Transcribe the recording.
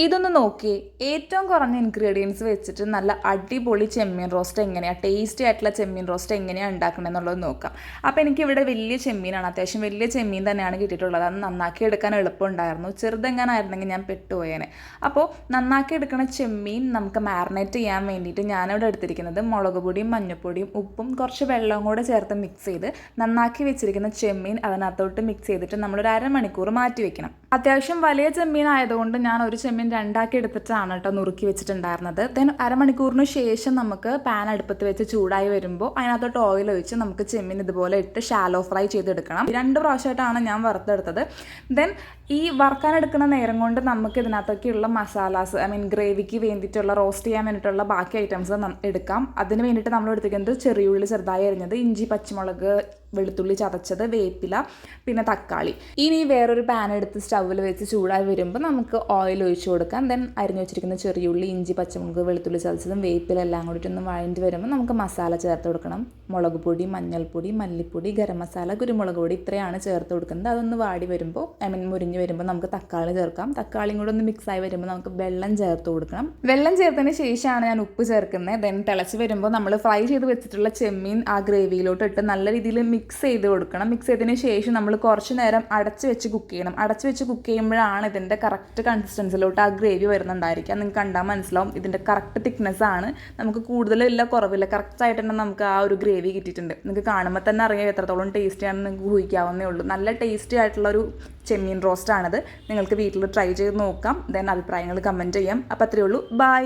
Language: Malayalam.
ഇതൊന്ന് നോക്കിയേ, ഏറ്റവും കുറഞ്ഞ ഇൻഗ്രീഡിയൻസ് വെച്ചിട്ട് നല്ല അടിപൊളി ചെമ്മീൻ റോസ്റ്റ് എങ്ങനെയാണ്, ടേസ്റ്റി ആയിട്ടുള്ള ചെമ്മീൻ റോസ്റ്റ് എങ്ങനെയാണ് ഉണ്ടാക്കുന്നത് എന്നുള്ളത് നോക്കാം. അപ്പോൾ എനിക്കിവിടെ വലിയ ചെമ്മീനാണ്, അത്യാവശ്യം വലിയ ചെമ്മീൻ തന്നെയാണ് കിട്ടിയിട്ടുള്ളത്. അത് നന്നാക്കി എടുക്കാൻ എളുപ്പമുണ്ടായിരുന്നു. ചെറുതെങ്ങാനായിരുന്നെങ്കിൽ ഞാൻ പെട്ടുപോയേനെ. അപ്പോൾ നന്നാക്കി എടുക്കുന്ന ചെമ്മീൻ നമുക്ക് മാരിനേറ്റ് ചെയ്യാൻ വേണ്ടിയിട്ട് ഞാനിവിടെ എടുത്തിരിക്കുന്നത് മുളക് പൊടിയും മഞ്ഞൾപ്പൊടിയും ഉപ്പും കുറച്ച് വെള്ളവും കൂടെ ചേർത്ത് മിക്സ് ചെയ്ത് നന്നാക്കി വെച്ചിരിക്കുന്ന ചെമ്മീൻ അതിനകത്തോട്ട് മിക്സ് ചെയ്തിട്ട് നമ്മളൊരു അരമണിക്കൂർ മാറ്റി വെക്കണം. അത്യാവശ്യം വലിയ ചെമ്മീൻ ആയതുകൊണ്ട് ഞാൻ ഒരു ചെമ്മീൻ രണ്ടാക്കി എടുത്തിട്ടാണ് കേട്ടോ നുറുക്കി വെച്ചിട്ടുണ്ടായിരുന്നത്. ദെൻ അരമണിക്കൂറിന് ശേഷം നമുക്ക് പാൻ അടുപ്പത്ത് വെച്ച് ചൂടായി വരുമ്പോൾ അതിനകത്തോട്ട് ഓയിൽ ഒഴിച്ച് നമുക്ക് ചെമ്മീൻ ഇതുപോലെ ഇട്ട് ഷാലോ ഫ്രൈ ചെയ്തെടുക്കണം. 2 പ്രാവശ്യമായിട്ടാണ് ഞാൻ വറുത്തെടുത്തത്. ദെൻ ഈ വറുക്കാനെടുക്കുന്ന നേരം കൊണ്ട് നമുക്ക് ഇതിനകത്തൊക്കെയുള്ള മസാലാസ്, ഗ്രേവിക്ക് വേണ്ടിയിട്ടുള്ള റോസ്റ്റ് ചെയ്യാൻ വേണ്ടിയിട്ടുള്ള ബാക്കി ഐറ്റംസ് എടുക്കാം. അതിന് വേണ്ടിയിട്ട് നമ്മൾ എടുത്തിരിക്കുന്നത് ചെറിയുള്ളി ചെറുതായി അരിഞ്ഞത്, ഇഞ്ചി പച്ചമുളക് വെളുത്തുള്ളി ചതച്ചത്, വേപ്പില, പിന്നെ തക്കാളി. ഇനി വേറൊരു പാൻ എടുത്ത് സ്റ്റൗവിൽ വെച്ച് ചൂടായി വരുമ്പോൾ നമുക്ക് ഓയിൽ ഒഴിച്ച് കൊടുക്കാം. ദെൻ അരിഞ്ഞു വെച്ചിരിക്കുന്ന ചെറിയുള്ളി, ഇഞ്ചി പച്ചമുളക്, വെളുത്തുള്ളി ചതച്ചതും വേപ്പില എല്ലാം കൂടിയിട്ട് ഒന്ന് വഴണ്ടി വരുമ്പോൾ നമുക്ക് മസാല ചേർത്ത് കൊടുക്കണം. മുളക് പൊടി, മഞ്ഞൾപ്പൊടി, മല്ലിപ്പൊടി, ഗരം മസാല, കുരുമുളക് പൊടി ഇത്രയാണ് ചേർത്ത് കൊടുക്കുന്നത്. അതൊന്ന് വാടി വരുമ്പോൾ മുരിഞ്ഞ് വരുമ്പോൾ നമുക്ക് തക്കാളി ചേർക്കാം. തക്കാളിയും കൂടെ ഒന്ന് മിക്സായി വരുമ്പോൾ നമുക്ക് വെള്ളം ചേർത്ത് കൊടുക്കണം. വെള്ളം ചേർത്തതിന് ശേഷമാണ് ഞാൻ ഉപ്പ് ചേർക്കുന്നത്. ദെൻ തിളച്ച് വരുമ്പോൾ നമ്മൾ ഫ്രൈ ചെയ്ത് വെച്ചിട്ടുള്ള ചെമ്മീൻ ആ ഗ്രേവിയിലോട്ട് ഇട്ട് നല്ല രീതിയിൽ മിക്സ് ചെയ്ത് കൊടുക്കണം. മിക്സ് ചെയ്തതിന് ശേഷം നമ്മൾ കുറച്ച് നേരം അടച്ച് വെച്ച് കുക്ക് ചെയ്യണം. അടച്ച് വെച്ച് കുക്ക് ചെയ്യുമ്പോഴാണ് ഇതിൻ്റെ കറക്റ്റ് കൺസിസ്റ്റൻസിലോട്ട് ആ ഗ്രേവി വരുന്നുണ്ടായിരിക്കുക. നിങ്ങൾക്ക് കണ്ടാൽ മനസ്സിലാവും ഇതിൻ്റെ കറക്റ്റ് തിക്നെസ് ആണ്. നമുക്ക് കൂടുതലില്ല കുറവില്ല, കറക്റ്റായിട്ട് തന്നെ നമുക്ക് ആ ഒരു ഗ്രേവി കിട്ടിയിട്ടുണ്ട്. നിങ്ങൾക്ക് കാണുമ്പോൾ തന്നെ അറിയാം എത്രത്തോളം ടേസ്റ്റിയാണെന്ന് നിങ്ങൾക്ക് ഊഹിക്കാവുന്നേ ഉള്ളൂ. നല്ല ടേസ്റ്റി ആയിട്ടുള്ളൊരു ചെമ്മീൻ റോസ്റ്റാണിത്. നിങ്ങൾക്ക് വീട്ടിൽ ട്രൈ ചെയ്ത് നോക്കാം. ദെൻ അഭിപ്രായങ്ങൾ കമൻറ്റ് ചെയ്യാം. അപ്പോൾ അത്രയേ ഉള്ളൂ. ബൈ.